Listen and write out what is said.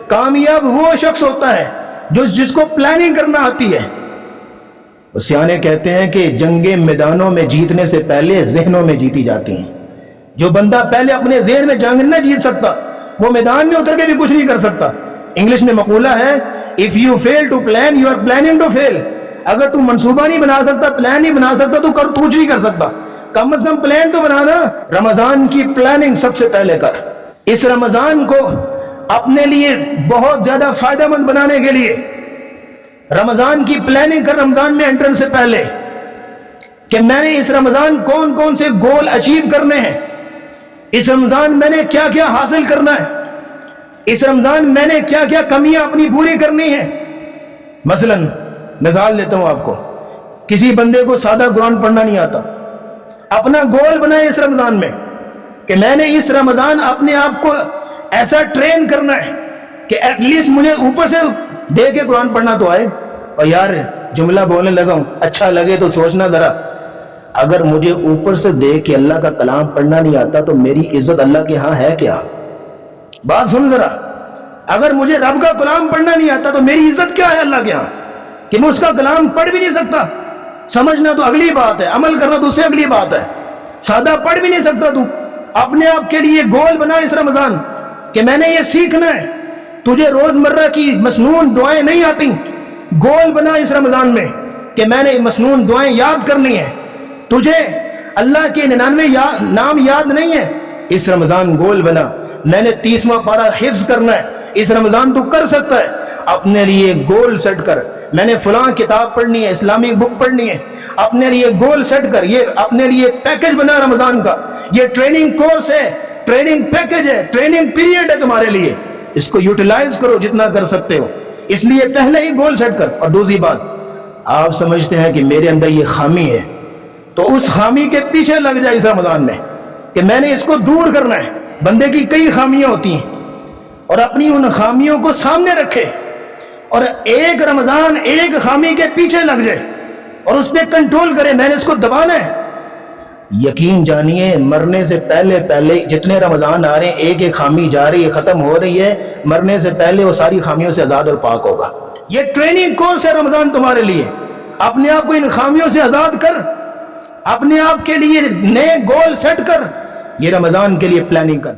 کامیاب وہ شخص ہوتا ہے جس کو پلاننگ کرنا آتی ہے۔ سیانے کہتے ہیں کہ جنگیں میدانوں میں جیتنے سے پہلے ذہنوں میں جیتی جاتی ہیں۔ جو بندہ پہلے اپنے ذہن میں جنگ نہ جیت سکتا وہ میدان میں اتر کے بھی کچھ نہیں کر سکتا۔ انگلش میں مقولہ ہے if you fail to plan you are planning to fail۔ اگر تو منصوبہ نہیں بنا سکتا، پلان نہیں بنا سکتا تو کچھ نہیں کر سکتا۔ کم از کم پلان تو بنانا۔ رمضان کی پلاننگ سب سے پہلے کر۔ اس رمضان کو اپنے لیے بہت زیادہ فائدہ مند بنانے کے لیے رمضان کی پلاننگ کر رمضان میں انٹرنس سے پہلے، کہ میں نے اس رمضان کون سے گول اچیو کرنے ہیں، اس رمضان میں نے کیا کیا حاصل کرنا ہے، اس رمضان میں نے کیا کیا کمیاں اپنی پوری کرنی ہیں۔ مثلا مثال دیتا ہوں آپ کو، کسی بندے کو سادہ قرآن پڑھنا نہیں آتا، اپنا گول بنائے اس رمضان میں کہ میں نے اس رمضان اپنے آپ کو ایسا ٹرین کرنا ہے کہ ایٹ لیسٹ مجھے اوپر سے دے کے قرآن پڑھنا تو آئے۔ اور یار جملہ بولنے لگا ہوں، اچھا لگے تو سوچنا ذرا، اگر مجھے اوپر سے دے کے اللہ کا کلام پڑھنا نہیں آتا تو میری عزت اللہ کے ہاں ہے کیا؟ بات سن ذرا، اگر مجھے رب کا کلام پڑھنا نہیں آتا تو میری عزت کیا ہے اللہ کے ہاں کہ میں اس کا کلام پڑھ بھی نہیں سکتا؟ سمجھنا تو اگلی بات ہے، عمل کرنا تو اس سے اگلی بات ہے۔ سادہ پڑھ بھی نہیں سکتا تو اپنے آپ کے لیے گول بنا اس رمضان کہ میں نے یہ سیکھنا ہے۔ تجھے روزمرہ کی مسنون دعائیں نہیں آتی، گول بنا اس رمضان میں کہ میں نے مسنون دعائیں یاد کرنی ہے۔ تجھے اللہ کے 99 نام یاد نہیں ہے، اس رمضان گول بنا میں نے 30واں پارہ حفظ کرنا ہے۔ اس رمضان تو کر سکتا ہے، اپنے لیے گول سیٹ کر، میں نے فلاں کتاب پڑھنی ہے، اسلامک بک پڑھنی ہے، اپنے لیے گول سیٹ کر۔ یہ اپنے لیے پیکج بنا رمضان کا، یہ ٹریننگ کورس ہے، ٹریننگ پیکج ہے، ٹریننگ پیریڈ ہے تمہارے لیے، اس کو یوٹیلائز کرو جتنا کر سکتے ہو۔ اس لیے پہلے ہی گول سیٹ کر۔ اور دوسری بات، آپ سمجھتے ہیں کہ میرے اندر یہ خامی ہے تو اس خامی کے پیچھے لگ جائے اس رمضان میں کہ میں نے اس کو دور کرنا ہے۔ بندے کی کئی خامیاں ہوتی ہیں اور اپنی ان خامیوں کو سامنے رکھے اور ایک رمضان ایک خامی کے پیچھے لگ جائے اور اس پہ کنٹرول کرے، میں نے اس کو دبانا ہے۔ یقین جانیے مرنے سے پہلے جتنے رمضان آ رہے ہیں ایک ایک خامی جا رہی ہے، ختم ہو رہی ہے، مرنے سے پہلے وہ ساری خامیوں سے آزاد اور پاک ہوگا۔ یہ ٹریننگ کورس ہے رمضان تمہارے لیے۔ اپنے آپ کو ان خامیوں سے آزاد کر، اپنے آپ کے لیے نئے گول سیٹ کر، یہ رمضان کے لیے پلاننگ کر۔